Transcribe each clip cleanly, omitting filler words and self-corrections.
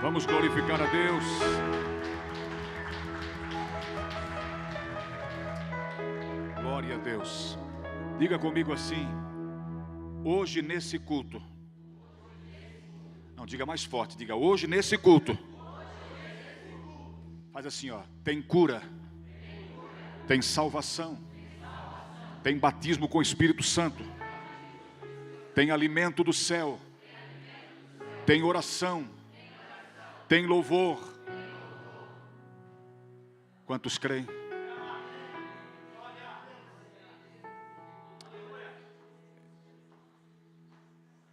Vamos glorificar a Deus. Glória a Deus. Diga comigo assim: hoje nesse culto. Não, diga mais forte. Diga: hoje nesse culto. Faz assim, ó. Tem cura. Tem salvação. Tem batismo com o Espírito Santo. Tem alimento do céu. Tem oração. Tem louvor. Quantos creem?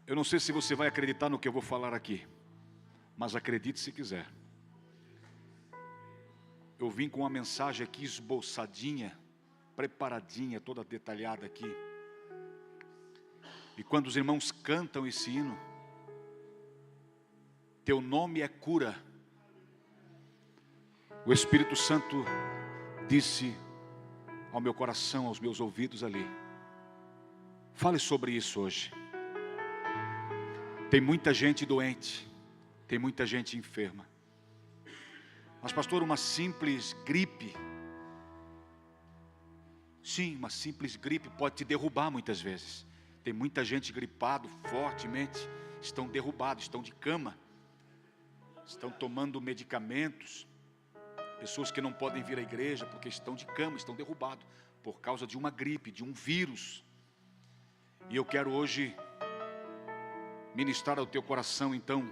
Eu não sei se você vai acreditar no que eu vou falar aqui, mas acredite se quiser. Eu vim com uma mensagem aqui esboçadinha, preparadinha, toda detalhada aqui. E quando os irmãos cantam esse hino, teu nome é cura, o Espírito Santo disse ao meu coração, aos meus ouvidos ali: fale sobre isso hoje. Tem muita gente doente, tem muita gente enferma. Mas pastor, uma simples gripe, sim, uma simples gripe pode te derrubar muitas vezes. Tem muita gente gripado fortemente, estão derrubados, estão de cama, estão tomando medicamentos. Pessoas que não podem vir à igreja porque estão de cama, estão derrubados por causa de uma gripe, de um vírus. E eu quero hoje ministrar ao teu coração, então,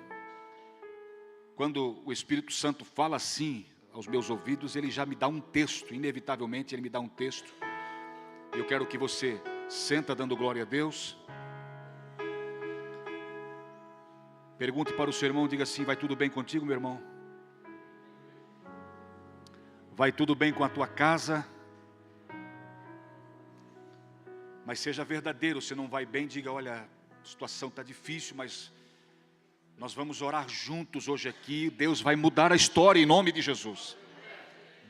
quando o Espírito Santo fala assim aos meus ouvidos, ele já me dá um texto, inevitavelmente ele me dá um texto. Eu quero que você senta dando glória a Deus. Pergunte para o seu irmão, diga assim: vai tudo bem contigo, meu irmão? Vai tudo bem com a tua casa? Mas seja verdadeiro, se não vai bem, diga: olha, a situação está difícil, mas nós vamos orar juntos hoje aqui. Deus vai mudar a história em nome de Jesus.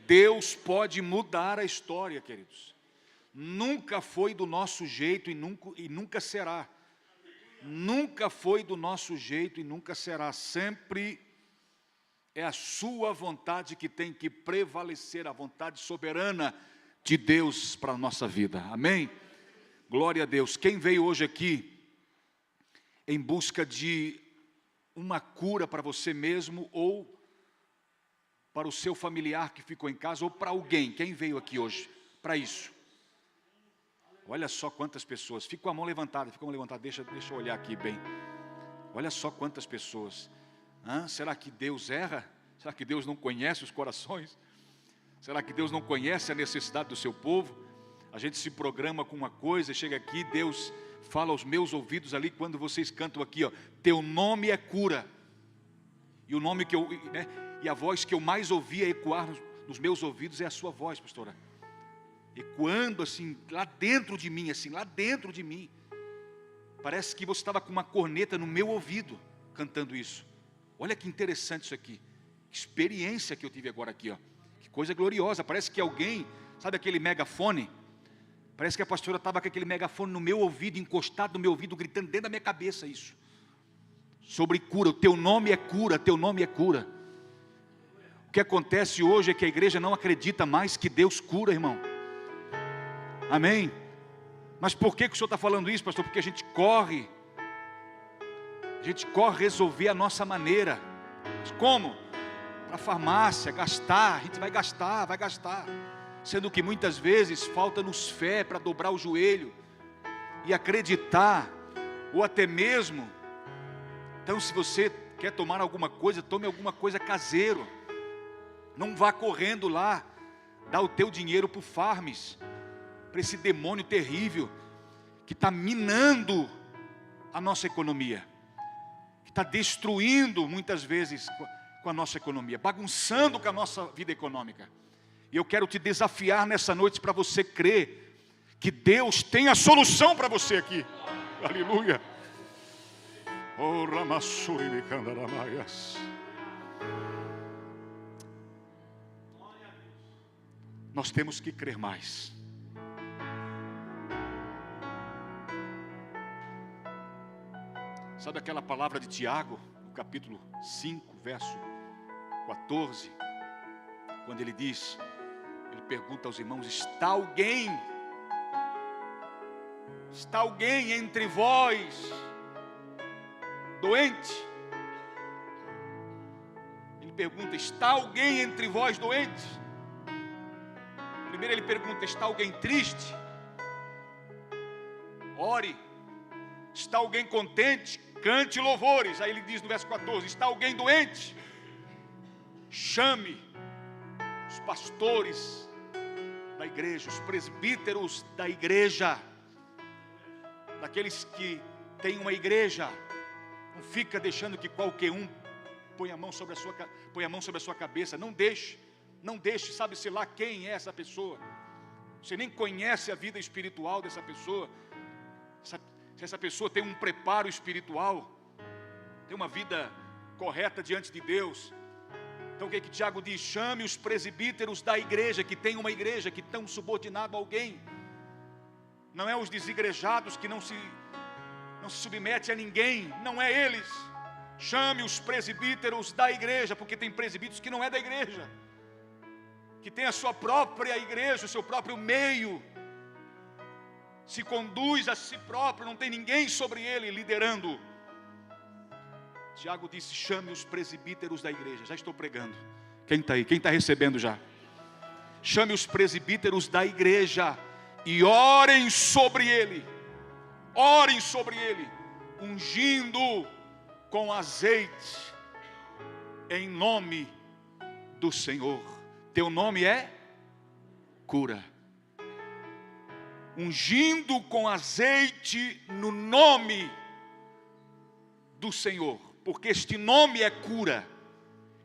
Deus pode mudar a história, queridos. Nunca foi do nosso jeito e nunca será. Nunca foi do nosso jeito e nunca será. Sempre é a sua vontade que tem que prevalecer, a vontade soberana de Deus para a nossa vida. Amém? Glória a Deus. Quem veio hoje aqui em busca de uma cura para você mesmo, ou para o seu familiar que ficou em casa, ou para alguém? Quem veio aqui hoje para isso? Olha só quantas pessoas. Fica com a mão levantada, deixa eu olhar aqui bem. Olha só quantas pessoas. Será que Deus erra? Será que Deus não conhece os corações? Será que Deus não conhece a necessidade do seu povo? A gente se programa com uma coisa, chega aqui, Deus fala aos meus ouvidos ali, quando vocês cantam aqui, ó, teu nome é cura. E o nome que eu, e a voz que eu mais ouvia ecoar nos meus ouvidos é a sua voz, pastora. Ecoando assim, lá dentro de mim, assim, lá dentro de mim. Parece que você estava com uma corneta no meu ouvido, cantando isso. Olha que interessante isso aqui. Que experiência que eu tive agora aqui, ó. Que coisa gloriosa. Parece que alguém, sabe aquele megafone? Parece que a pastora estava com aquele megafone no meu ouvido, encostado no meu ouvido, gritando dentro da minha cabeça isso. Sobre cura, o teu nome é cura, teu nome é cura. O que acontece hoje é que a igreja não acredita mais que Deus cura, irmão. Amém? Mas por que o senhor está falando isso, pastor? Porque a gente corre resolver a nossa maneira. Mas como? Para a farmácia, gastar, a gente vai gastar. Sendo que muitas vezes falta-nos fé para dobrar o joelho e acreditar, ou até mesmo, então se você quer tomar alguma coisa, tome alguma coisa caseiro. Não vá correndo lá, dá o teu dinheiro para o Farms, para esse demônio terrível, que está minando a nossa economia, que está destruindo muitas vezes com a nossa economia, bagunçando com a nossa vida econômica. E eu quero te desafiar nessa noite para você crer que Deus tem a solução para você aqui. Aleluia. Oh, Ramassuri de Candaramaias. Nós temos que crer mais. Sabe aquela palavra de Tiago, no capítulo 5, verso 14, quando ele diz, ele pergunta aos irmãos: está alguém entre vós doente? Ele pergunta: está alguém entre vós doente? Primeiro ele pergunta: está alguém triste? Ore. Está alguém contente? Cante louvores. Aí ele diz no verso 14: está alguém doente? Chame os pastores da igreja, os presbíteros da igreja, daqueles que têm uma igreja. Não fica deixando que qualquer um ponha a mão sobre a sua cabeça. Não deixe, sabe-se lá quem é essa pessoa. Você nem conhece a vida espiritual dessa pessoa. Se essa pessoa tem um preparo espiritual, tem uma vida correta diante de Deus. Então o que Tiago diz? Chame os presbíteros da igreja, que tem uma igreja, que estão subordinados a alguém. Não é os desigrejados que não se submete a ninguém, não é eles. Chame os presbíteros da igreja, porque tem presbíteros que não é da igreja, que tem a sua própria igreja, o seu próprio meio, se conduz a si próprio, não tem ninguém sobre ele liderando. Tiago disse: chame os presbíteros da igreja. Já estou pregando. Quem está aí? Quem está recebendo já? Chame os presbíteros da igreja e orem sobre ele, ungindo com azeite, em nome do Senhor. Teu nome é cura. Ungindo com azeite no nome do Senhor, porque este nome é cura,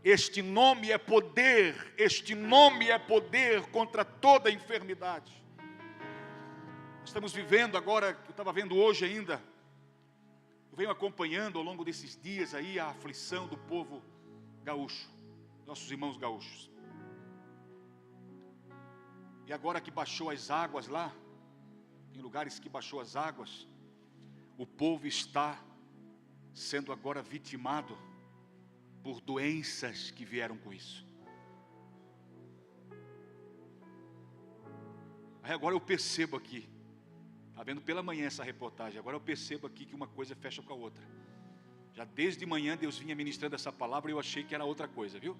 este nome é poder, este nome é poder contra toda enfermidade. Nós estamos vivendo agora, eu estava vendo hoje ainda, eu venho acompanhando ao longo desses dias aí a aflição do povo gaúcho, nossos irmãos gaúchos. E agora que baixou as águas lá, em lugares que baixou as águas, o povo está sendo agora vitimado por doenças que vieram com isso. Aí agora eu percebo aqui, está vendo pela manhã essa reportagem, agora eu percebo aqui que uma coisa fecha com a outra. Já desde manhã Deus vinha ministrando essa palavra e eu achei que era outra coisa, viu?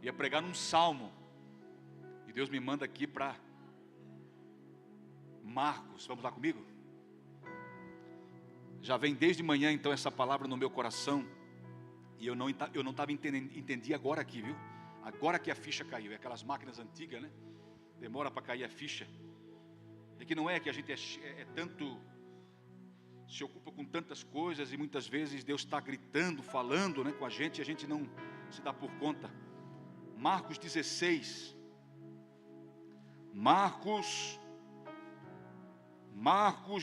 Ia pregar num salmo, e Deus me manda aqui para Marcos. Vamos lá comigo? Já vem desde manhã então essa palavra no meu coração, e eu não estava entendendo, entendi agora aqui, viu? Agora que a ficha caiu. É aquelas máquinas antigas, né? Demora para cair a ficha. É que não é que a gente tanto, se ocupa com tantas coisas, e muitas vezes Deus está gritando, falando, né, com a gente, e a gente não se dá por conta. Marcos 16. Marcos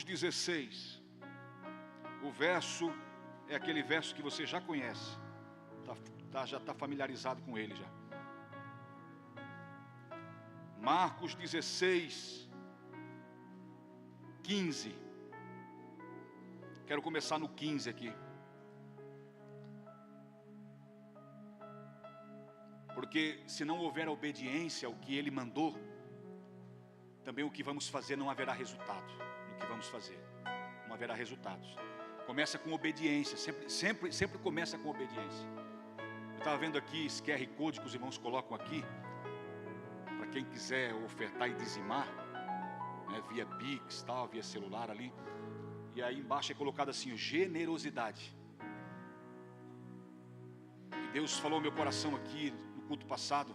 16. O verso é aquele verso que você já conhece, já está familiarizado com ele já. Marcos 16, 15. Quero começar no 15 aqui, porque se não houver obediência ao que ele mandou, também o que vamos fazer não haverá resultado. No que vamos fazer não haverá resultados. Começa com obediência, sempre começa com obediência. Eu estava vendo aqui esse QR Code que os irmãos colocam aqui, para quem quiser ofertar e dizimar, né, via Pix, tal, via celular ali. E aí embaixo é colocado assim: generosidade. E Deus falou ao meu coração aqui no culto passado,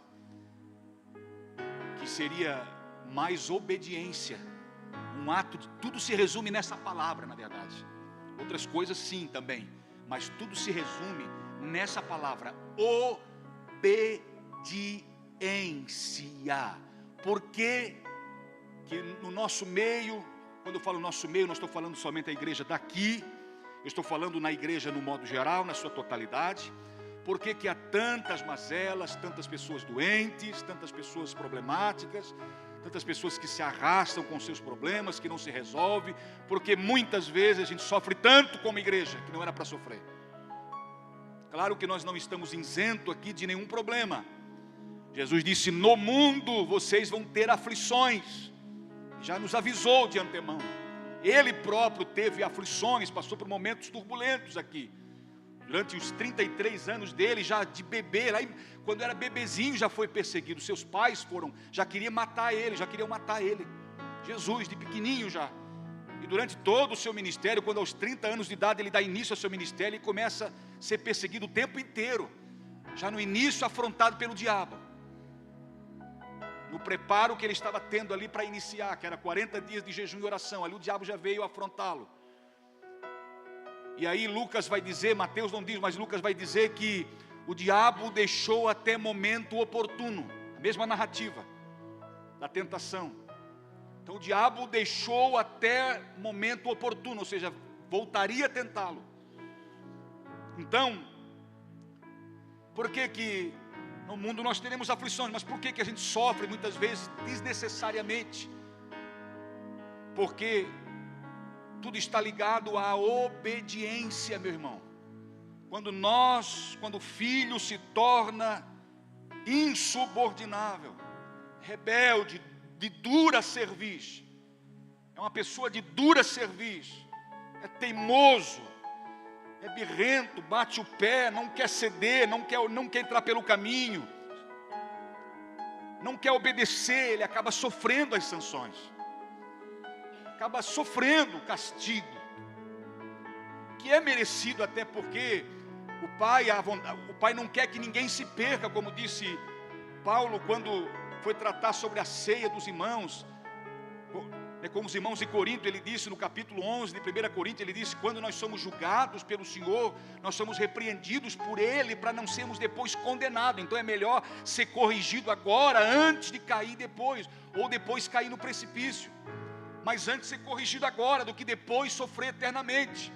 que seria mais obediência, um ato de, tudo se resume nessa palavra, na verdade. Outras coisas sim também, mas tudo se resume nessa palavra: obediência. Porque que no nosso meio, quando eu falo nosso meio, não estou falando somente da igreja daqui, eu estou falando na igreja no modo geral, na sua totalidade. Porque que há tantas mazelas, tantas pessoas doentes, tantas pessoas problemáticas, tantas pessoas que se arrastam com seus problemas, que não se resolvem, porque muitas vezes a gente sofre tanto como igreja, que não era para sofrer. Claro que nós não estamos isentos aqui de nenhum problema. Jesus disse: no mundo vocês vão ter aflições. Já nos avisou de antemão. Ele próprio teve aflições, passou por momentos turbulentos aqui. Durante os 33 anos dele, já de bebê, lá, quando era bebezinho já foi perseguido. Seus pais já queriam matar ele, Jesus, de pequenininho já. E durante todo o seu ministério, quando aos 30 anos de idade ele dá início ao seu ministério, ele começa a ser perseguido o tempo inteiro. Já no início afrontado pelo diabo. No preparo que ele estava tendo ali para iniciar, que era 40 dias de jejum e oração, ali o diabo já veio afrontá-lo. E aí Lucas vai dizer, Mateus não diz, mas Lucas vai dizer que o diabo deixou até momento oportuno, a mesma narrativa da tentação. Então o diabo deixou até momento oportuno, ou seja, voltaria a tentá-lo. Então, por que no mundo nós teremos aflições, mas por que a gente sofre muitas vezes desnecessariamente? Porque tudo está ligado à obediência, meu irmão. Quando o filho se torna insubordinável, rebelde, de dura cerviz, é uma pessoa de dura cerviz, é teimoso, é birrento, bate o pé, não quer ceder, não quer entrar pelo caminho, não quer obedecer, ele acaba sofrendo as sanções, acaba sofrendo o castigo, que é merecido até porque o pai não quer que ninguém se perca, como disse Paulo quando foi tratar sobre a ceia dos irmãos, com os irmãos de Corinto. Ele disse no capítulo 11 de 1 Coríntios, ele disse: quando nós somos julgados pelo Senhor, nós somos repreendidos por Ele, para não sermos depois condenados. Então é melhor ser corrigido agora, antes de cair depois, ou depois cair no precipício. Mas antes ser corrigido agora, do que depois sofrer eternamente.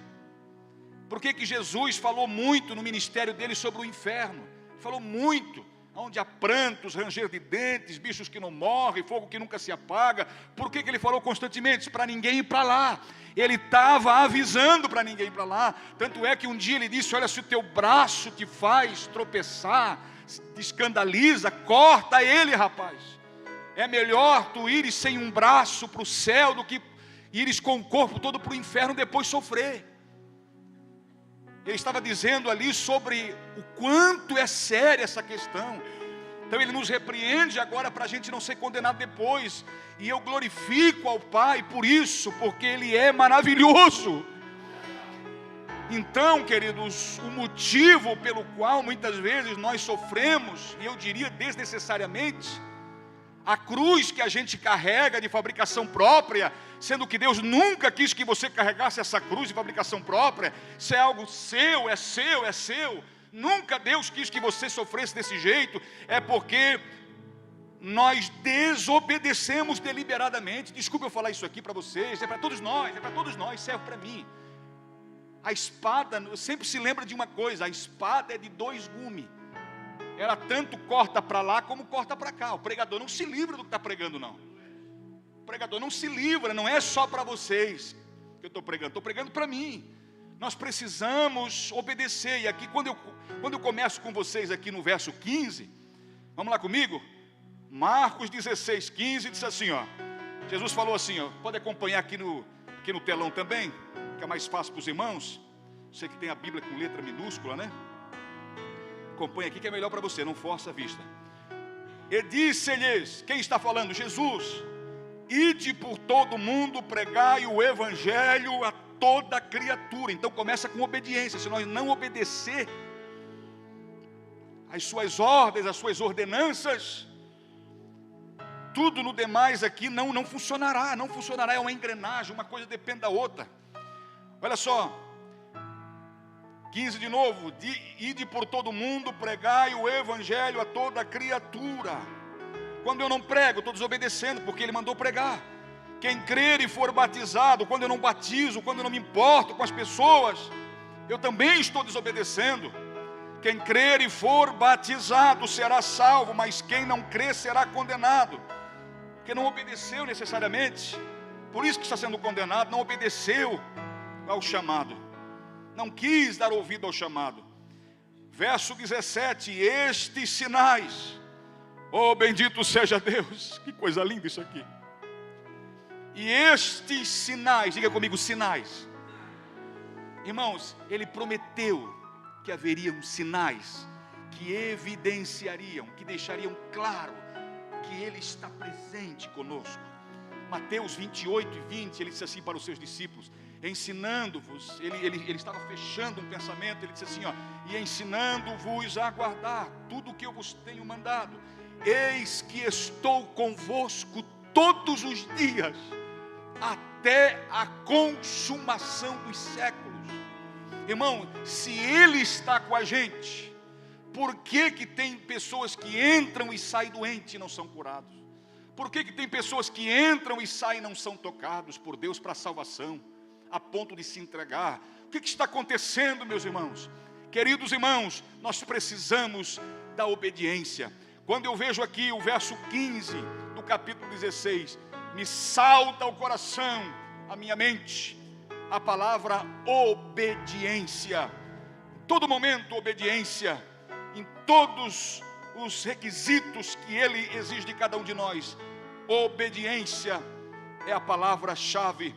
Por que Jesus falou muito no ministério dele sobre o inferno? Falou muito, onde há prantos, ranger de dentes, bichos que não morrem, fogo que nunca se apaga. Por que ele falou constantemente? Para ninguém ir para lá. Ele estava avisando para ninguém ir para lá. Tanto é que um dia ele disse: olha, se o teu braço te faz tropeçar, te escandaliza, corta ele, rapaz. É melhor tu ires sem um braço para o céu do que ires com o corpo todo para o inferno depois sofrer. Ele estava dizendo ali sobre o quanto é séria essa questão. Então ele nos repreende agora para a gente não ser condenado depois. E eu glorifico ao Pai por isso, porque Ele é maravilhoso. Então, queridos, o motivo pelo qual muitas vezes nós sofremos, e eu diria desnecessariamente, a cruz que a gente carrega de fabricação própria, sendo que Deus nunca quis que você carregasse essa cruz de fabricação própria. Isso é algo seu, é seu, é seu. Nunca Deus quis que você sofresse desse jeito. É porque nós desobedecemos deliberadamente. Desculpe eu falar isso aqui para vocês, é para todos nós, serve para mim. A espada, sempre se lembra de uma coisa: a espada é de dois gumes. Ela tanto corta para lá como corta para cá. O pregador não se livra do que está pregando, não. O pregador não se livra, não é só para vocês que eu estou pregando para mim. Nós precisamos obedecer. E aqui, quando eu começo com vocês aqui no verso 15, vamos lá comigo? Marcos 16, 15, diz assim, ó. Jesus falou assim, ó, pode acompanhar aqui no telão também, que é mais fácil para os irmãos. Você que tem a Bíblia com letra minúscula, né? Acompanha aqui que é melhor para você, não força a vista. E disse-lhes, quem está falando? Jesus: ide por todo mundo, pregai o evangelho a toda criatura. Então começa com obediência. Se nós não obedecer as suas ordens, as suas ordenanças, tudo no demais aqui não funcionará. Não funcionará, é uma engrenagem, uma coisa depende da outra. Olha só, 15 de novo: ide por todo mundo, pregai o evangelho a toda criatura. Quando eu não prego, estou desobedecendo, porque Ele mandou pregar. Quem crer e for batizado, quando eu não batizo, quando eu não me importo com as pessoas, eu também estou desobedecendo. Quem crer e for batizado será salvo, mas quem não crer será condenado. Porque não obedeceu necessariamente, por isso que está sendo condenado, não obedeceu ao chamado. Não quis dar ouvido ao chamado. Verso 17, estes sinais, oh bendito seja Deus, que coisa linda isso aqui. E estes sinais, diga comigo, sinais. Irmãos, ele prometeu que haveriam sinais que evidenciariam, que deixariam claro que ele está presente conosco. Mateus 28 e 20, ele disse assim para os seus discípulos, ensinando-vos, ele estava fechando um pensamento, ele disse assim, e ensinando-vos a guardar tudo o que eu vos tenho mandado, eis que estou convosco todos os dias, até a consumação dos séculos. Irmão, se ele está com a gente, por que tem pessoas que entram e saem doentes e não são curados? Por que tem pessoas que entram e saem e não são tocados por Deus para a salvação, a ponto de se entregar? O que está acontecendo, meus irmãos? Queridos irmãos, nós precisamos da obediência. Quando eu vejo aqui o verso 15 do capítulo 16, me salta ao coração, a minha mente, a palavra obediência. Em todo momento, obediência, em todos os requisitos que ele exige de cada um de nós. Obediência é a palavra-chave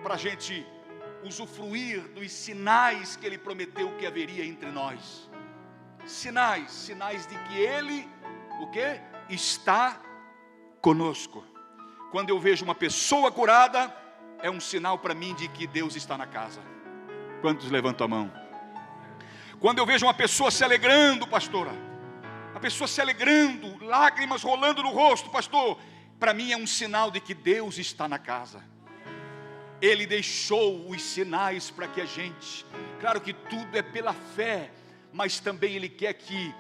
para a gente usufruir dos sinais que ele prometeu que haveria entre nós. Sinais de que ele, o quê? Está conosco. Quando eu vejo uma pessoa curada, é um sinal para mim de que Deus está na casa. Quantos levantam a mão? Quando eu vejo uma pessoa se alegrando, pastora, a pessoa se alegrando, lágrimas rolando no rosto, pastor, para mim é um sinal de que Deus está na casa. Ele deixou os sinais para que a gente, claro que tudo é pela fé, mas também Ele quer que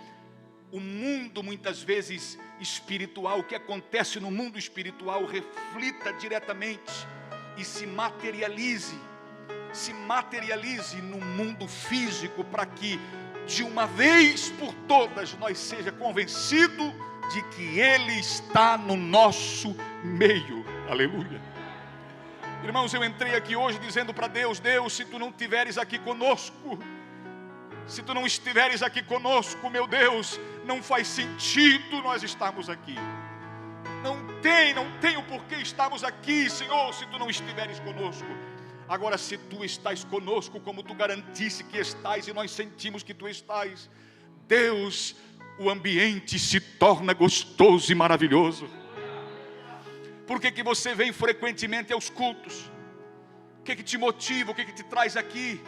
o mundo, muitas vezes espiritual, o que acontece no mundo espiritual, reflita diretamente e se materialize no mundo físico, para que de uma vez por todas nós seja convencido de que Ele está no nosso meio. Aleluia. Irmãos, eu entrei aqui hoje dizendo para Deus, Deus, se Tu não estiveres aqui conosco, se Tu não estiveres aqui conosco, meu Deus, não faz sentido nós estarmos aqui. Não tem o porquê estarmos aqui, Senhor, se Tu não estiveres conosco. Agora, se Tu estás conosco, como Tu garantisse que estás, e nós sentimos que Tu estás, Deus, o ambiente se torna gostoso e maravilhoso. Por que você vem frequentemente aos cultos? O que te motiva? O que te traz aqui?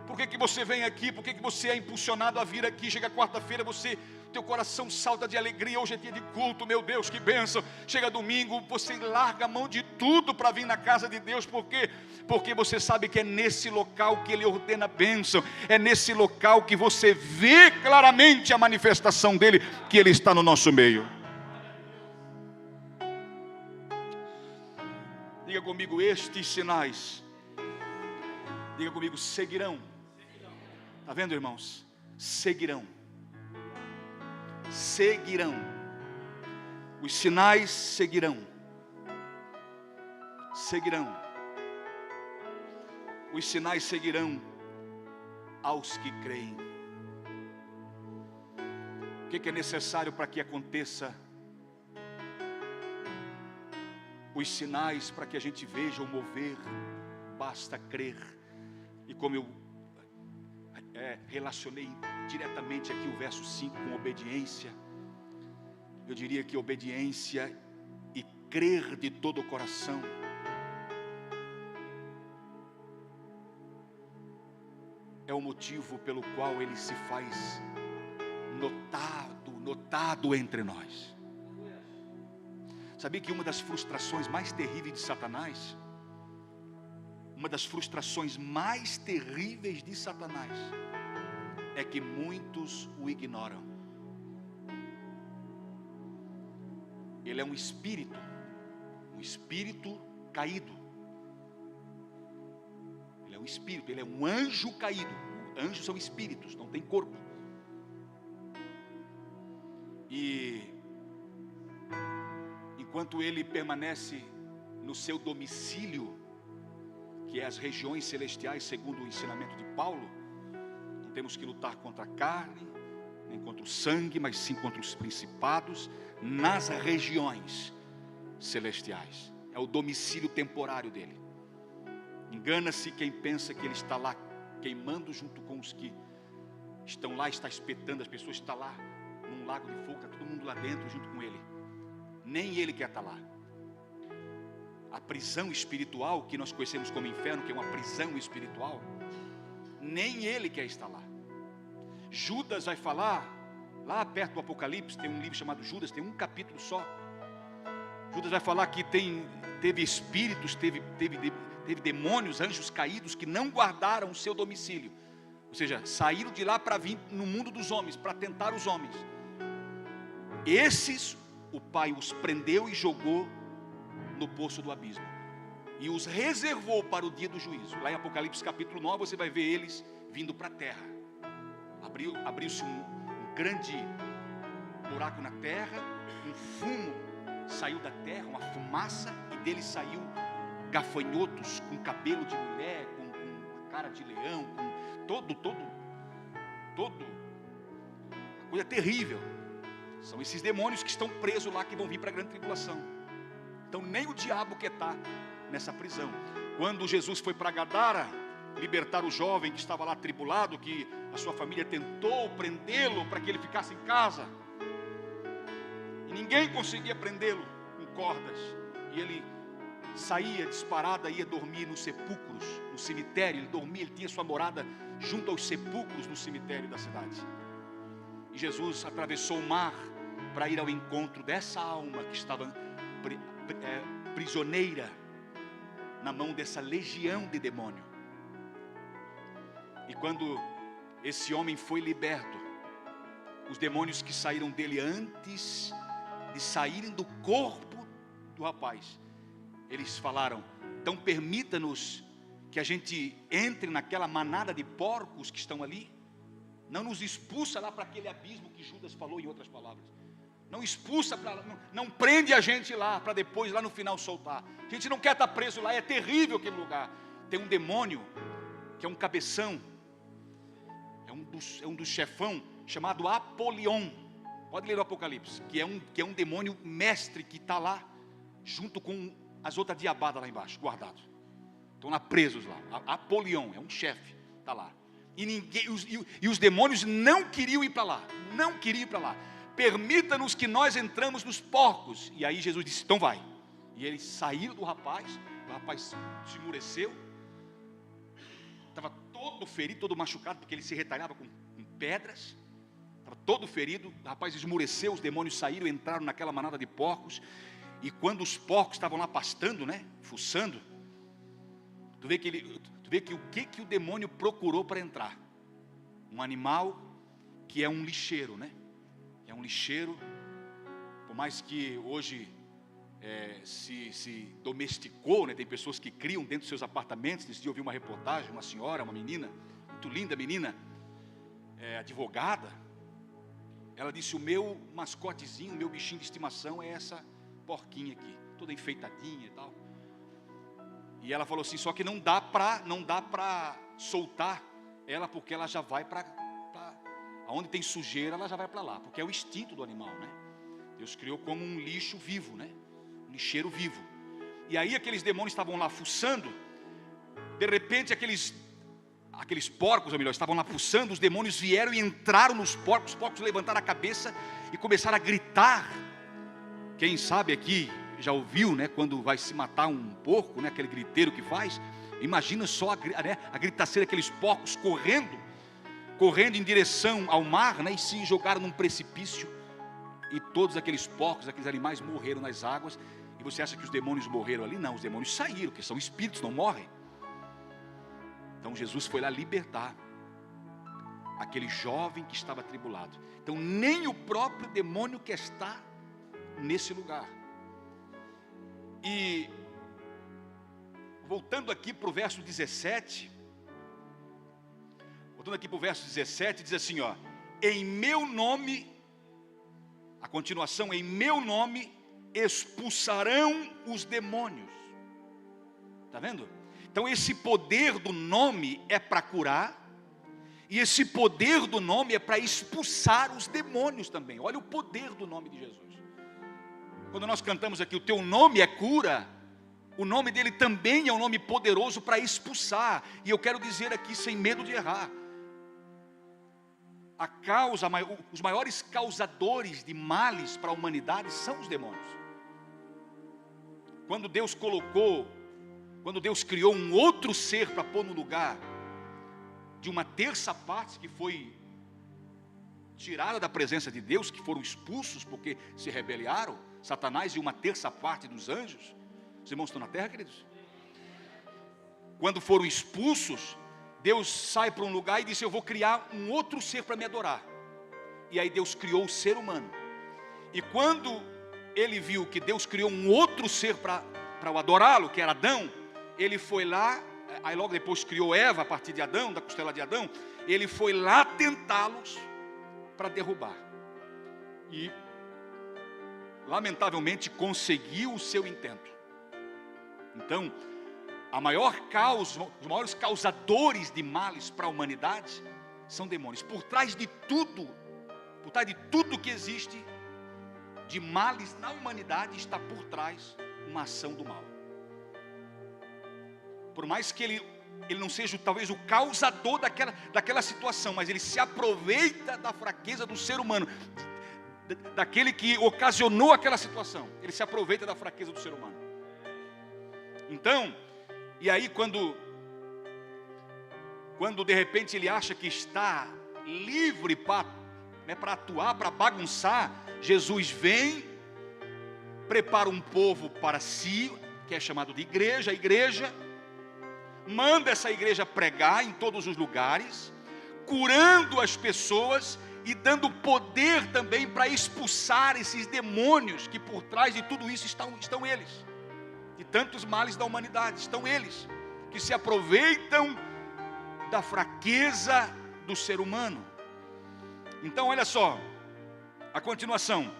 Por que você vem aqui? Por que você é impulsionado a vir aqui? Chega quarta-feira, teu coração salta de alegria. Hoje é dia de culto, meu Deus, que bênção. Chega domingo, você larga a mão de tudo para vir na casa de Deus. Por quê? Porque você sabe que é nesse local que Ele ordena bênção. É nesse local que você vê claramente a manifestação dEle, que Ele está no nosso meio. Diga comigo, estes sinais, diga comigo, seguirão. Está vendo, irmãos? Seguirão. Os sinais seguirão. Os sinais seguirão aos que creem. O que é necessário para que aconteça os sinais, para que a gente veja o mover? Basta crer. E como eu relacionei diretamente aqui o verso 5 com obediência, eu diria que obediência e crer de todo o coração é o motivo pelo qual Ele se faz notado entre nós. Sabia que uma das frustrações mais terríveis de Satanás, é que muitos o ignoram. Ele é um espírito caído. Ele é um espírito, ele é um anjo caído. Anjos são espíritos, não tem corpo. E enquanto ele permanece no seu domicílio, que é as regiões celestiais, segundo o ensinamento de Paulo, temos que lutar contra a carne, nem contra o sangue, mas sim contra os principados nas regiões celestiais. É o domicílio temporário dele. Engana-se quem pensa que ele está lá queimando junto com os que estão lá, está espetando as pessoas, está lá num lago de fogo, está todo mundo lá dentro junto com ele. Nem ele quer estar lá. A prisão espiritual que nós conhecemos como inferno, que é uma prisão espiritual, nem ele quer estar lá. Judas vai falar, lá perto do Apocalipse, tem um livro chamado Judas, tem um capítulo só. Judas vai falar que teve espíritos, teve demônios, anjos caídos que não guardaram o seu domicílio. Ou seja, saíram de lá para vir no mundo dos homens, para tentar os homens. Esses, o Pai os prendeu e jogou no poço do abismo. E os reservou para o dia do juízo. Lá em Apocalipse capítulo 9, você vai ver eles vindo para a terra. Abriu-se um grande buraco na terra, um fumo saiu da terra, uma fumaça, e dele saiu gafanhotos com cabelo de mulher, com cara de leão, com todo, uma coisa terrível. São esses demônios que estão presos lá, que vão vir para a grande tribulação. Então nem o diabo quer estar nessa prisão. Quando Jesus foi para Gadara libertar o jovem que estava lá atribulado, que a sua família tentou prendê-lo para que ele ficasse em casa, e ninguém conseguia prendê-lo com cordas, e ele saía disparado, ia dormir nos sepulcros, no cemitério. Ele dormia, ele tinha sua morada junto aos sepulcros no cemitério da cidade. E Jesus atravessou o mar para ir ao encontro dessa alma que estava prisioneira na mão dessa legião de demônio. E quando esse homem foi liberto, os demônios que saíram dele antes de saírem do corpo do rapaz, eles falaram: então permita-nos que a gente entre naquela manada de porcos que estão ali. Não nos expulsa lá para aquele abismo que Judas falou, em outras palavras. Não expulsa, não prende a gente lá, para depois lá no final soltar. A gente não quer estar preso lá, é terrível aquele lugar. Tem um demônio, que é um cabeção, é um dos chefão, chamado Apolion. Pode ler o Apocalipse, que é um demônio mestre que está lá, junto com as outras diabadas lá embaixo, guardado. Estão lá presos lá. Apolion é um chefe, está lá. E os demônios não queriam ir para lá. Não queriam ir para lá. Permita-nos que nós entramos nos porcos. E aí Jesus disse: então vai. E eles saíram do rapaz. O rapaz se enmureceu. Estava todo ferido, todo machucado, porque ele se retalhava com pedras. Estava todo ferido. O rapaz esmureceu, os demônios saíram, entraram naquela manada de porcos. E quando os porcos estavam lá pastando, né, fuçando, tu vê que o demônio procurou para entrar? Um animal que é um lixeiro, né? É um lixeiro. Por mais que hoje se domesticou, né? Tem pessoas que criam dentro dos seus apartamentos. Nesse dia eu vi uma reportagem, uma senhora, uma menina, muito linda menina, advogada. Ela disse: o meu mascotezinho, o meu bichinho de estimação é essa porquinha aqui, toda enfeitadinha e tal. E ela falou assim: só que não dá para soltar ela, porque ela já vai para aonde tem sujeira, ela já vai para lá, porque é o instinto do animal, né? Deus criou como um lixo vivo, né? Um lixeiro vivo. E aí aqueles demônios estavam lá fuçando. De repente aqueles porcos, ou melhor, estavam lá fuçando. Os demônios vieram e entraram nos porcos. Os porcos levantaram a cabeça e começaram a gritar. Quem sabe aqui já ouviu, né, quando vai se matar um porco, né, aquele griteiro que faz. Imagina só a gritaceira daqueles porcos correndo em direção ao mar, né, e se jogaram num precipício. E todos aqueles porcos, aqueles animais morreram nas águas. E você acha que os demônios morreram ali? Não, os demônios saíram, porque são espíritos, não morrem. Então Jesus foi lá libertar aquele jovem que estava atribulado. Então nem o próprio demônio quer estar nesse lugar. E voltando aqui para o verso 17, diz assim, ó: em meu nome, a continuação, em meu nome expulsarão os demônios. Está vendo? Então esse poder do nome é para curar, E esse poder do nome é para expulsar os demônios também. Olha o poder do nome de Jesus. Quando nós cantamos aqui, o teu nome é cura, o nome dele também é um nome poderoso para expulsar. E eu quero dizer aqui, sem medo de errar, os maiores causadores de males para a humanidade são os demônios. Quando Deus criou um outro ser para pôr no lugar de uma terça parte que foi tirada da presença de Deus, que foram expulsos porque se rebelaram, Satanás e uma terça parte dos anjos. Os irmãos estão na terra, queridos? Quando foram expulsos, Deus sai para um lugar e disse: eu vou criar um outro ser para me adorar. E aí Deus criou o ser humano. E quando ele viu que Deus criou um outro ser para o adorá-lo, que era Adão, ele foi lá, aí logo depois criou Eva a partir de Adão, da costela de Adão. Ele foi lá tentá-los para derrubar. E lamentavelmente conseguiu o seu intento. Então, os maiores causadores de males para a humanidade são demônios. Por trás de tudo que existe de males na humanidade, está por trás uma ação do mal. Por mais que ele não seja talvez o causador daquela situação, mas ele se aproveita da fraqueza do ser humano, daquele que ocasionou aquela situação. Ele se aproveita da fraqueza do ser humano. Então, e aí quando de repente ele acha que está livre para atuar, para bagunçar, Jesus vem, prepara um povo para si, que é chamado de igreja, a igreja, manda essa igreja pregar em todos os lugares, curando as pessoas e dando poder também para expulsar esses demônios, que por trás de tudo isso estão eles. De tantos males da humanidade, estão eles, que se aproveitam da fraqueza do ser humano. Então olha só, a continuação: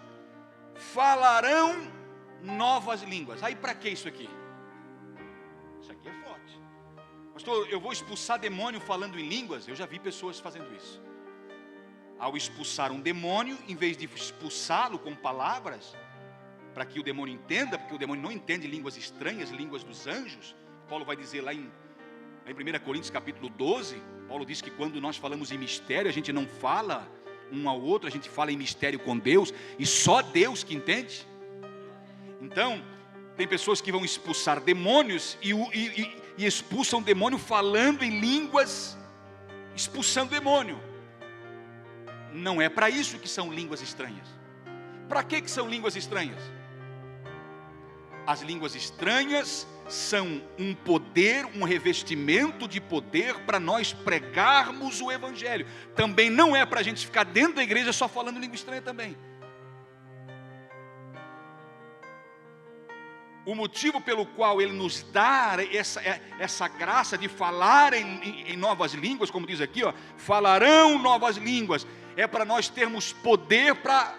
falarão novas línguas. Aí para que isso aqui? Isso aqui é forte. Pastor, eu vou expulsar demônio falando em línguas? Eu já vi pessoas fazendo isso. Ao expulsar um demônio, em vez de expulsá-lo com palavras, para que o demônio entenda, porque o demônio não entende línguas estranhas, línguas dos anjos. Paulo vai dizer lá em 1 Coríntios capítulo 12, Paulo diz que quando nós falamos em mistério, a gente não fala um ao outro, a gente fala em mistério com Deus, e só Deus que entende. Então, tem pessoas que vão expulsar demônios e expulsam demônio falando em línguas, expulsando demônio. Não é para isso que são línguas estranhas. Para que são línguas estranhas? As línguas estranhas são um poder, um revestimento de poder para nós pregarmos o Evangelho. Também não é para a gente ficar dentro da igreja só falando língua estranha também. O motivo pelo qual Ele nos dá essa graça de falar em novas línguas, como diz aqui, falarão novas línguas, é para nós termos poder para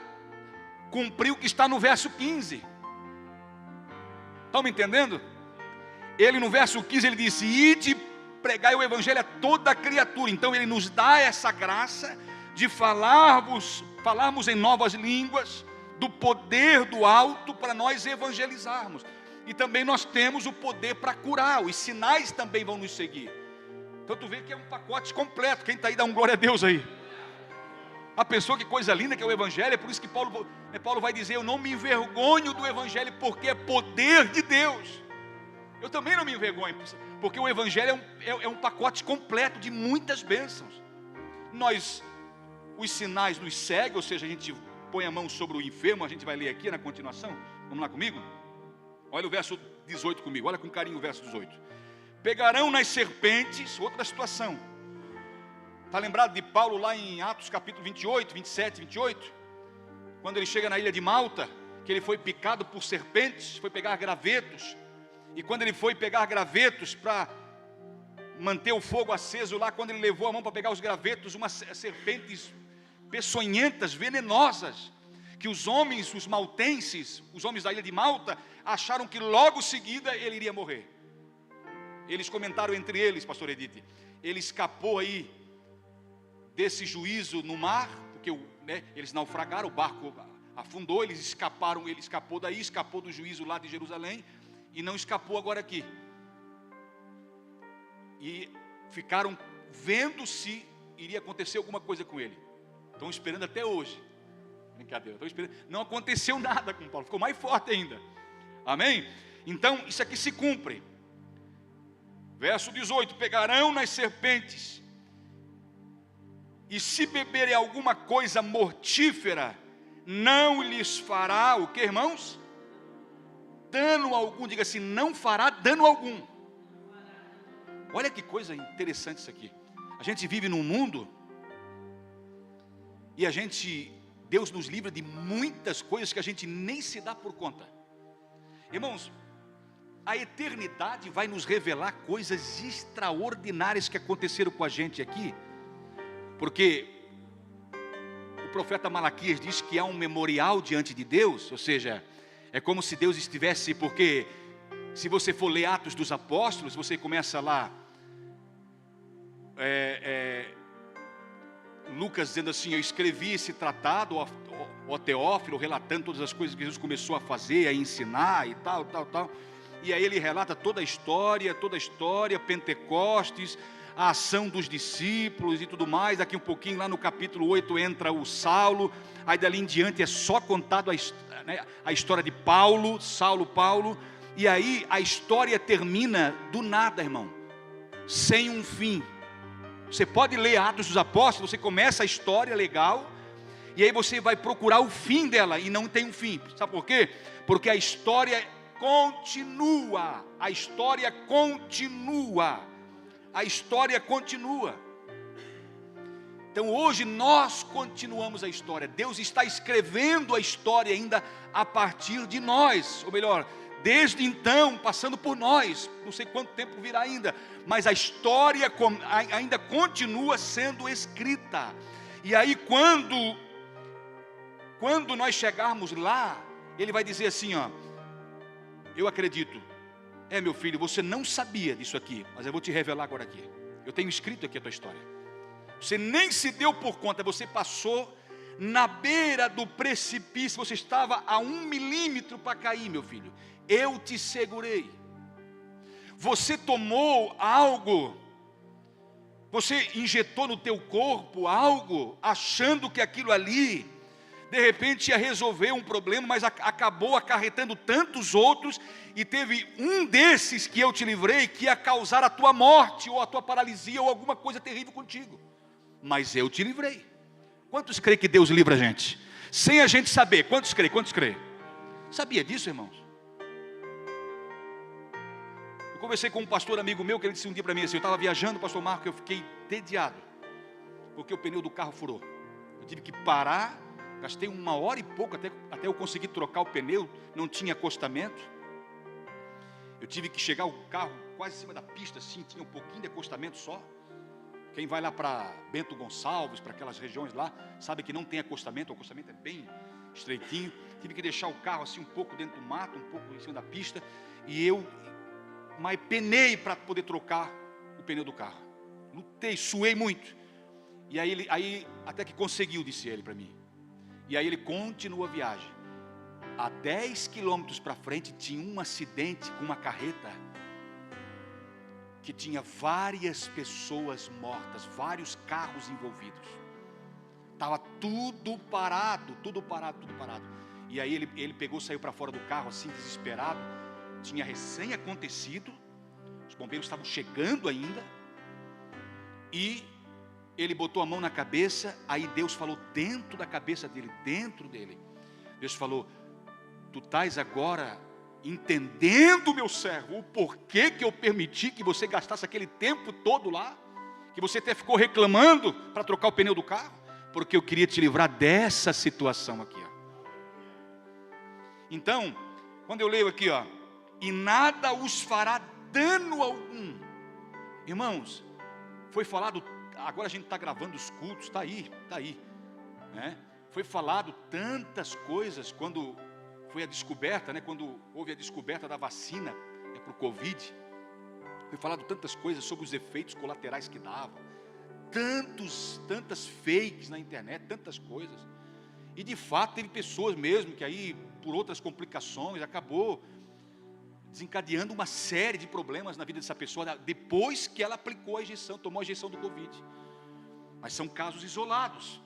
cumprir o que está no verso 15. Estão me entendendo? Ele no verso 15 ele disse: ide pregai o Evangelho a toda criatura. Então Ele nos dá essa graça de falarmos em novas línguas, do poder do alto para nós evangelizarmos. E também nós temos o poder para curar, os sinais também vão nos seguir. Então tu vê que é um pacote completo. Quem está aí, dá um glória a Deus aí. A pessoa, que coisa linda que é o Evangelho. É por isso que Paulo vai dizer: eu não me envergonho do Evangelho, porque é poder de Deus. Eu também não me envergonho, porque o Evangelho é um pacote completo de muitas bênçãos. Os sinais nos seguem, ou seja, a gente põe a mão sobre o enfermo. A gente vai ler aqui na continuação. Vamos lá comigo? Olha o verso 18 comigo, olha com carinho o verso 18. Pegarão nas serpentes, outra situação. Está lembrado de Paulo lá em Atos capítulo 28, 27, 28? Quando ele chega na ilha de Malta, que ele foi picado por serpentes, foi pegar gravetos. E quando ele foi pegar gravetos para manter o fogo aceso lá, quando ele levou a mão para pegar os gravetos, umas serpentes peçonhentas, venenosas, que os homens, os maltenses, os homens da ilha de Malta, acharam que logo em seguida ele iria morrer. Eles comentaram entre eles, pastor Edith, ele escapou aí desse juízo no mar, porque eles naufragaram, o barco afundou, ele escapou daí, escapou do juízo lá de Jerusalém, e não escapou agora aqui. E ficaram vendo se iria acontecer alguma coisa com ele. Estão esperando até hoje. Brincadeira, estão esperando. Não aconteceu nada com Paulo, ficou mais forte ainda. Amém? Então, isso aqui se cumpre. Verso 18: pegarão nas serpentes, e se beberem alguma coisa mortífera, não lhes fará o que, irmãos? Dano algum. Diga assim: não fará dano algum. Olha que coisa interessante isso aqui. A gente vive num mundo, e Deus nos livra de muitas coisas que a gente nem se dá por conta. Irmãos, a eternidade vai nos revelar coisas extraordinárias que aconteceram com a gente aqui, porque o profeta Malaquias diz que há um memorial diante de Deus, ou seja, é como se Deus estivesse, porque se você for ler Atos dos Apóstolos, você começa lá, Lucas dizendo assim: eu escrevi esse tratado ao Teófilo, relatando todas as coisas que Jesus começou a fazer, a ensinar e tal. E aí ele relata toda a história, Pentecostes, a ação dos discípulos e tudo mais. Daqui um pouquinho, lá no capítulo 8, entra o Saulo. Aí dali em diante é só contado a história de Saulo, Paulo. E aí a história termina do nada, irmão, sem um fim. Você pode ler Atos dos Apóstolos, você começa a história legal, e aí você vai procurar o fim dela, e não tem um fim. Sabe por quê? Porque a história continua. Então hoje nós continuamos a história. Deus está escrevendo a história ainda a partir de nós, ou melhor, desde então, passando por nós. Não sei quanto tempo virá ainda, mas a história ainda continua sendo escrita. E aí quando nós chegarmos lá, Ele vai dizer assim, ó: eu acredito, meu filho, você não sabia disso aqui, mas eu vou te revelar agora aqui. Eu tenho escrito aqui a tua história. Você nem se deu por conta, você passou na beira do precipício, você estava a 1 milímetro para cair, meu filho. Eu te segurei. Você tomou algo, você injetou no teu corpo algo, achando que aquilo ali, de repente ia resolver um problema, mas acabou acarretando tantos outros, e teve um desses que eu te livrei, que ia causar a tua morte, ou a tua paralisia, ou alguma coisa terrível contigo. Mas eu te livrei. Quantos creem que Deus livra a gente? Sem a gente saber. Quantos creem? Sabia disso, irmãos? Eu conversei com um pastor amigo meu, que ele disse um dia para mim assim: eu estava viajando, pastor Marco, eu fiquei entediado, porque o pneu do carro furou. Eu tive que parar, gastei 1 hora e pouco até eu conseguir trocar o pneu, não tinha acostamento. Eu tive que chegar o carro quase em cima da pista, assim, tinha um pouquinho de acostamento só. Quem vai lá para Bento Gonçalves, para aquelas regiões lá, sabe que não tem acostamento, o acostamento é bem estreitinho. Tive que deixar o carro assim um pouco dentro do mato, um pouco em cima da pista, e eu penei para poder trocar o pneu do carro. Lutei, suei muito. E aí até que conseguiu, disse ele para mim. E aí ele continuou a viagem. A 10 quilômetros para frente tinha um acidente com uma carreta, que tinha várias pessoas mortas, vários carros envolvidos. Estava tudo parado. E aí ele pegou, saiu para fora do carro assim, desesperado. Tinha recém acontecido, os bombeiros estavam chegando ainda, e ele botou a mão na cabeça. Aí Deus falou dentro da cabeça dele, Deus falou: tu estás agora entendendo, meu servo, o porquê que eu permiti que você gastasse aquele tempo todo lá, que você até ficou reclamando para trocar o pneu do carro? Porque eu queria te livrar dessa situação aqui, ó. Então, quando eu leio aqui, ó, e nada os fará dano algum. Irmãos, foi falado, agora a gente está gravando os cultos, está aí, né? Foi falado tantas coisas quando foi a descoberta, né? Quando houve a descoberta da vacina para o Covid, foi falado tantas coisas sobre os efeitos colaterais que davam, tantas fakes na internet, tantas coisas. E de fato teve pessoas mesmo que aí, por outras complicações, acabou desencadeando uma série de problemas na vida dessa pessoa, depois que ela aplicou a injeção, tomou a injeção do Covid. Mas são casos isolados.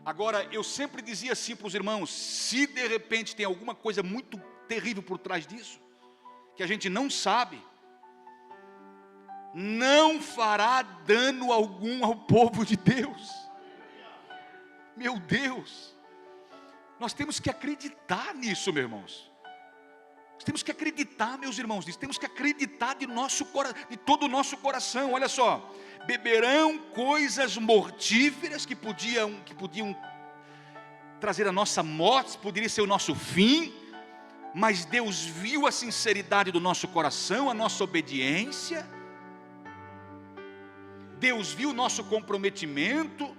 Agora, eu sempre dizia assim para os irmãos, se de repente tem alguma coisa muito terrível por trás disso, que a gente não sabe, não fará dano algum ao povo de Deus. Meu Deus, nós temos que acreditar nisso, meus irmãos. Nós temos que acreditar, meus irmãos, nisso. Temos que acreditar de todo o nosso coração. Olha só, beberão coisas mortíferas que podiam trazer a nossa morte, poderia ser o nosso fim, mas Deus viu a sinceridade do nosso coração, a nossa obediência. Deus viu o nosso comprometimento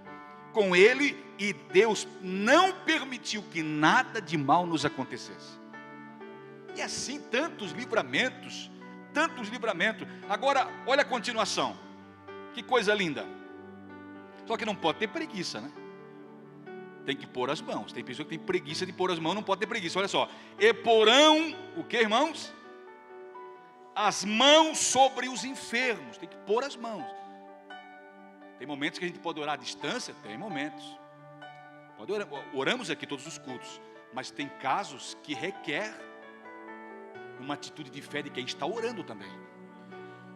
com Ele e Deus não permitiu que nada de mal nos acontecesse. E assim tantos livramentos. Agora, olha a continuação. Que coisa linda. Só que não pode ter preguiça, né? Tem que pôr as mãos. Tem pessoa que tem preguiça de pôr as mãos, não pode ter preguiça. Olha só. E porão, o que, irmãos? As mãos sobre os enfermos. Tem que pôr as mãos. Tem momentos que a gente pode orar à distância? Tem momentos. Oramos aqui todos os cultos. Mas tem casos que requer uma atitude de fé de quem está orando também.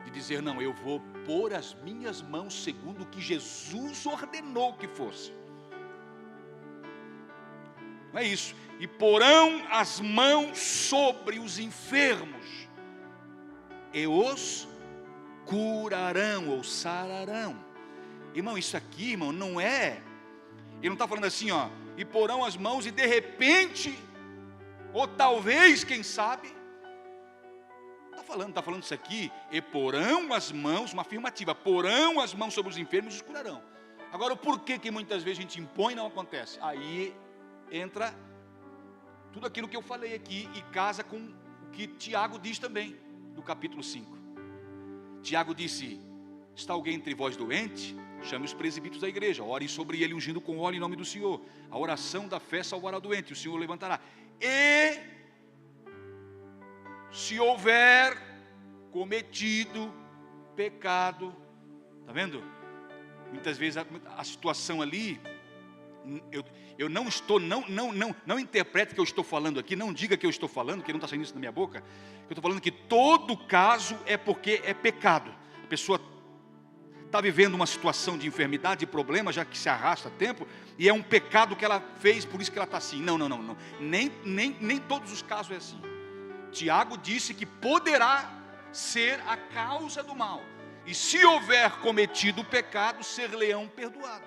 De dizer, não, eu vou pôr as minhas mãos segundo o que Jesus ordenou que fosse. Não é isso. E porão as mãos sobre os enfermos e os curarão ou sararão. Irmão, isso aqui, irmão, não é. Ele não está falando assim, ó. E porão as mãos e de repente, ou talvez, quem sabe. Está falando isso aqui. E porão as mãos, uma afirmativa. Porão as mãos sobre os enfermos e os curarão. Agora, por que muitas vezes a gente impõe e não acontece? Aí entra tudo aquilo que eu falei aqui e casa com o que Tiago diz também, no capítulo 5. Tiago disse, está alguém entre vós doente? Chame os presbíteros da igreja, ore sobre ele ungindo com óleo em nome do Senhor. A oração da fé salvará o doente, o Senhor o levantará. E se houver cometido pecado, está vendo? Muitas vezes a situação ali, eu não estou, não interprete que eu estou falando aqui, não diga que eu estou falando, que não está saindo isso da minha boca. Eu estou falando que todo caso é porque é pecado. A pessoa está vivendo uma situação de enfermidade, de problema, já que se arrasta há tempo, e é um pecado que ela fez, por isso que ela está assim. Não. Nem todos os casos é assim. Tiago disse que poderá ser a causa do mal. E se houver cometido o pecado, ser-lhe-ão perdoado.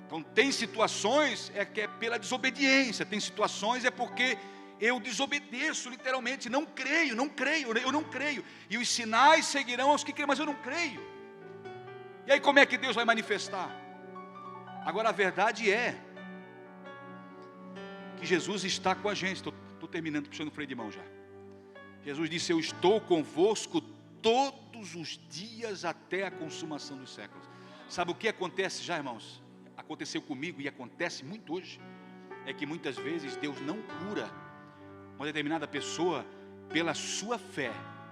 Então tem situações que é pela desobediência, tem situações é porque eu desobedeço literalmente, eu não creio. E os sinais seguirão aos que creem, mas eu não creio. E aí como é que Deus vai manifestar? Agora a verdade é que Jesus está com a gente. Estou terminando, puxando o freio de mão já. Jesus disse, eu estou convosco todos os dias até a consumação dos séculos. Sabe o que acontece já, irmãos? Aconteceu comigo e acontece muito hoje. É que muitas vezes Deus não cura uma determinada pessoa pela sua fé,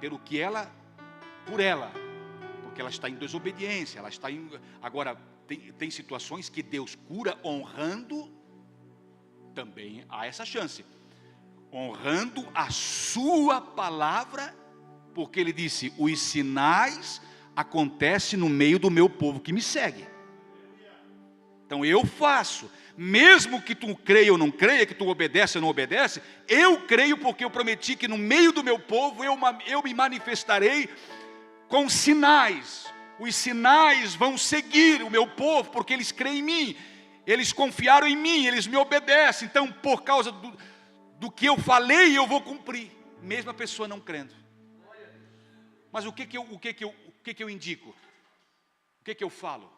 porque ela está em desobediência, agora tem situações que Deus cura honrando, também há essa chance, honrando a sua palavra, porque ele disse, os sinais acontecem no meio do meu povo que me segue. Então eu faço, mesmo que tu creia ou não creia, que tu obedece ou não obedece, eu creio porque eu prometi que no meio do meu povo eu me manifestarei com sinais. Os sinais vão seguir o meu povo porque eles creem em mim, eles confiaram em mim, eles me obedecem. Então por causa do que eu falei eu vou cumprir, mesmo a pessoa não crendo. Mas o que eu indico? O que eu falo?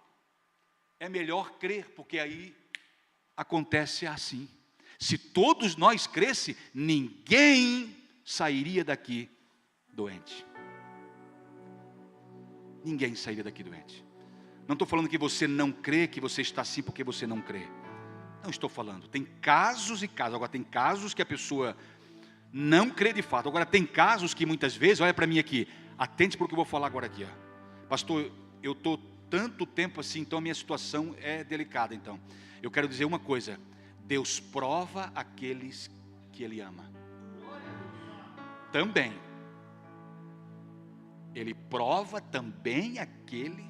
É melhor crer, porque aí acontece assim. Se todos nós cresse, ninguém sairia daqui doente. Ninguém sairia daqui doente. Não estou falando que você não crê, que você está assim porque você não crê. Não estou falando. Tem casos e casos. Agora, tem casos que a pessoa não crê de fato. Agora, tem casos que muitas vezes, olha para mim aqui, atente para o que eu vou falar agora aqui. Ó. Pastor, eu estou tanto tempo assim, então a minha situação é delicada. Então, eu quero dizer uma coisa: Deus prova aqueles que Ele ama. Também. Ele prova também aqueles.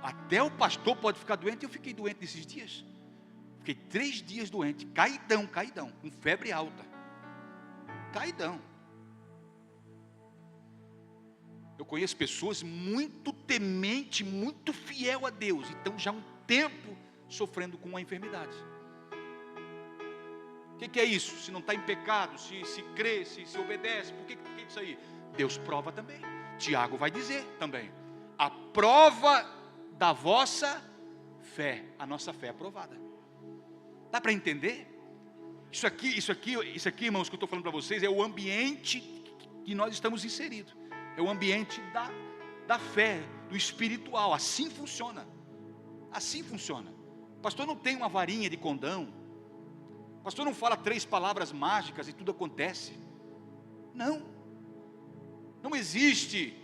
Até o pastor pode ficar doente. Eu fiquei doente nesses dias. Fiquei 3 dias doente, caidão, com febre alta, caidão. Eu conheço pessoas muito temente, muito fiel a Deus, então já há um tempo sofrendo com uma enfermidade. O que é isso? Se não está em pecado, se crê, se obedece, por que é isso aí? Deus prova também. Tiago vai dizer também: a prova da vossa fé, a nossa fé é aprovada. Dá para entender? Isso aqui, irmãos, que eu estou falando para vocês, é o ambiente que nós estamos inseridos. É o ambiente da fé, do espiritual. Assim funciona. Assim funciona. O pastor não tem uma varinha de condão. O pastor não fala 3 palavras mágicas e tudo acontece. Não. Não existe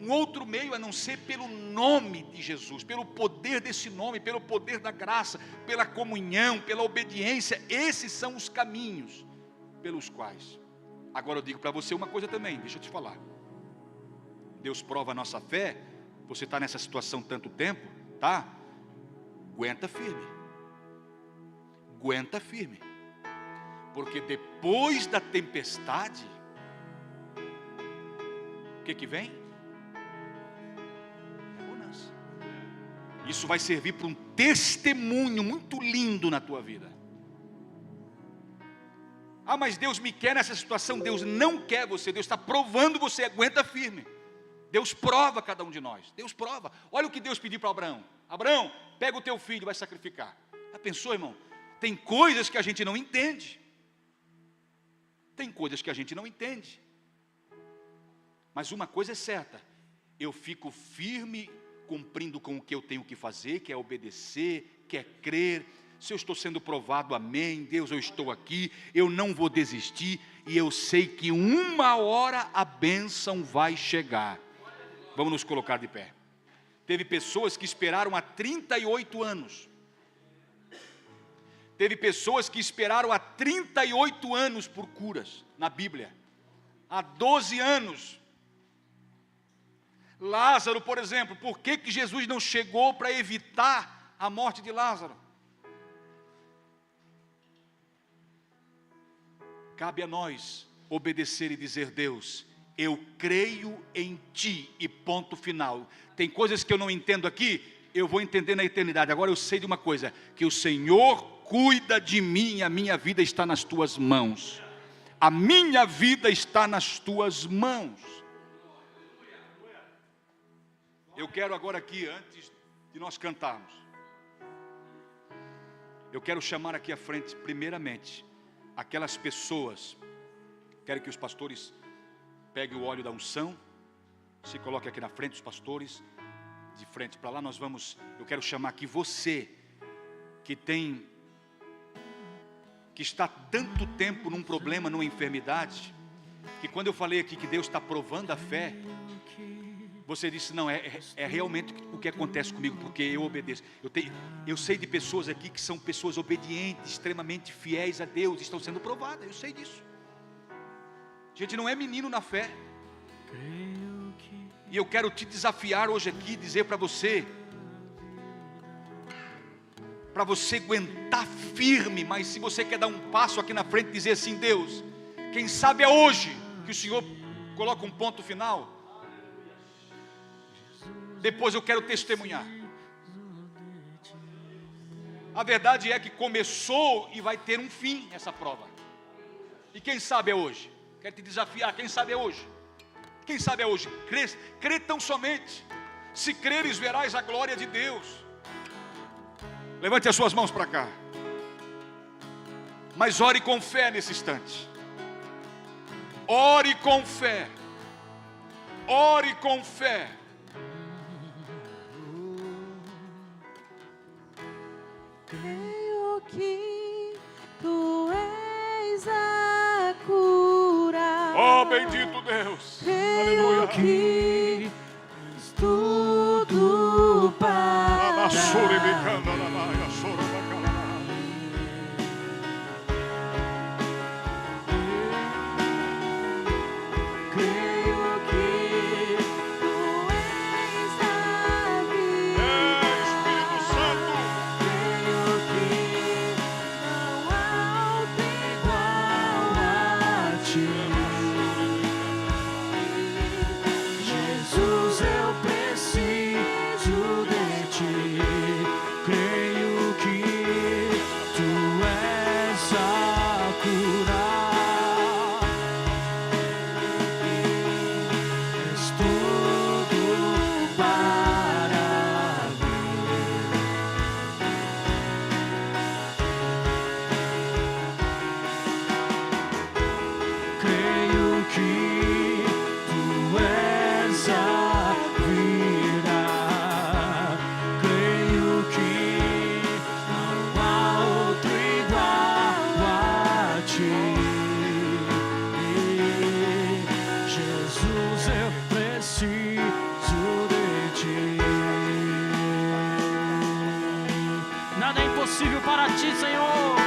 um outro meio a não ser pelo nome de Jesus, pelo poder desse nome, pelo poder da graça, pela comunhão, pela obediência. Esses são os caminhos pelos quais. Agora eu digo para você uma coisa também, deixa eu te falar. Deus prova a nossa fé. Você está nessa situação tanto tempo, tá? Aguenta firme. Aguenta firme. Porque depois da tempestade, o que vem? Isso vai servir para um testemunho muito lindo na tua vida. Ah, mas Deus me quer nessa situação. Deus não quer você. Deus está provando você. Aguenta firme. Deus prova cada um de nós. Deus prova. Olha o que Deus pediu para Abraão. Abraão, pega o teu filho e vai sacrificar. Já pensou, irmão? Tem coisas que a gente não entende. Tem coisas que a gente não entende. Mas uma coisa é certa: eu fico firme, cumprindo com o que eu tenho que fazer, que é obedecer, que é crer. Se eu estou sendo provado, amém, Deus, eu estou aqui, eu não vou desistir, e eu sei que uma hora a bênção vai chegar. Vamos nos colocar de pé. Teve pessoas que esperaram há 38 anos. Teve pessoas que esperaram há 38 anos por curas, na Bíblia. Há 12 anos. Lázaro, por exemplo, por que Jesus não chegou para evitar a morte de Lázaro? Cabe a nós obedecer e dizer: Deus, eu creio em Ti, e ponto final. Tem coisas que eu não entendo aqui, eu vou entender na eternidade. Agora eu sei de uma coisa, que o Senhor cuida de mim, a minha vida está nas Tuas mãos. A minha vida está nas Tuas mãos. Eu quero agora aqui, antes de nós cantarmos, eu quero chamar aqui à frente, primeiramente, aquelas pessoas. Quero que os pastores peguem o óleo da unção, se coloquem aqui na frente, os pastores, de frente para lá. Eu quero chamar aqui você, que está tanto tempo num problema, numa enfermidade, que quando eu falei aqui que Deus está provando a fé, você disse: não, é realmente o que acontece comigo, porque eu obedeço. Eu sei de pessoas aqui que são pessoas obedientes, extremamente fiéis a Deus, estão sendo provadas, eu sei disso. A gente não é menino na fé. E eu quero te desafiar hoje aqui, dizer para você aguentar firme. Mas se você quer dar um passo aqui na frente e dizer assim: Deus, quem sabe é hoje que o Senhor coloca um ponto final. Depois eu quero testemunhar. A verdade é que começou e vai ter um fim essa prova. E quem sabe é hoje. Quero te desafiar, quem sabe é hoje. Quem sabe é hoje. Crê tão somente. Se creres, verás a glória de Deus. Levante as suas mãos para cá. Mas ore com fé nesse instante. Ore com fé. Ore com fé. Creio que tu és a cura. Oh, bendito Deus. Creio que és tudo para Nada é impossível para ti, Senhor.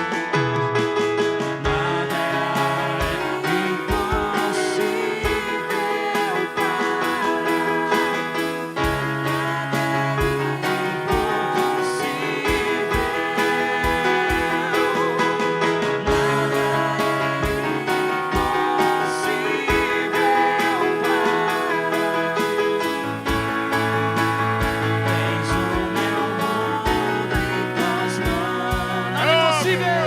nada é impossível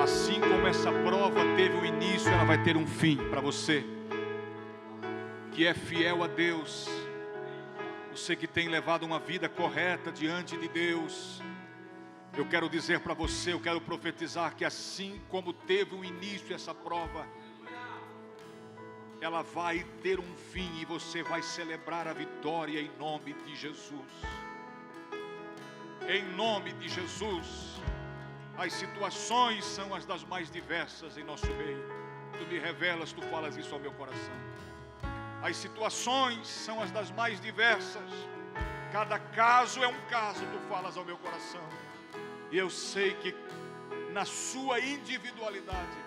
Assim como essa prova teve um início, ela vai ter um fim para você que é fiel a Deus, você que tem levado uma vida correta diante de Deus. Eu quero dizer para você, eu quero profetizar que assim como teve um início essa prova, ela vai ter um fim e você vai celebrar a vitória em nome de Jesus. Em nome de Jesus. As situações são as das mais diversas em nosso meio. Tu me revelas, tu falas isso ao meu coração. As situações são as das mais diversas. Cada caso é um caso, tu falas ao meu coração. E eu sei que na sua individualidade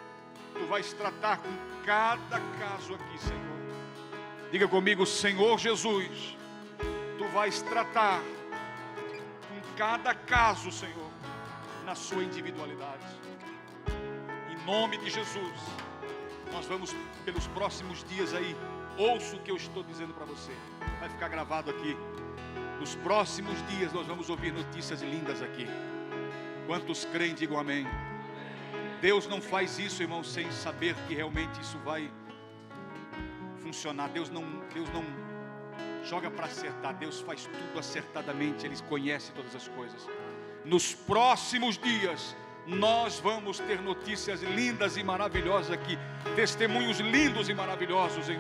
tu vais tratar com cada caso aqui, Senhor. Diga comigo, Senhor Jesus, tu vais tratar com cada caso, Senhor, na sua individualidade. Em nome de Jesus, nós vamos pelos próximos dias aí, ouça o que eu estou dizendo para você, vai ficar gravado aqui. Nos próximos dias nós vamos ouvir notícias lindas aqui. Quantos creem, digam amém. Deus não faz isso, irmão, sem saber que realmente isso vai funcionar. Deus não joga para acertar. Deus faz tudo acertadamente. Ele conhece todas as coisas. Nos próximos dias nós vamos ter notícias lindas e maravilhosas aqui, testemunhos lindos e maravilhosos em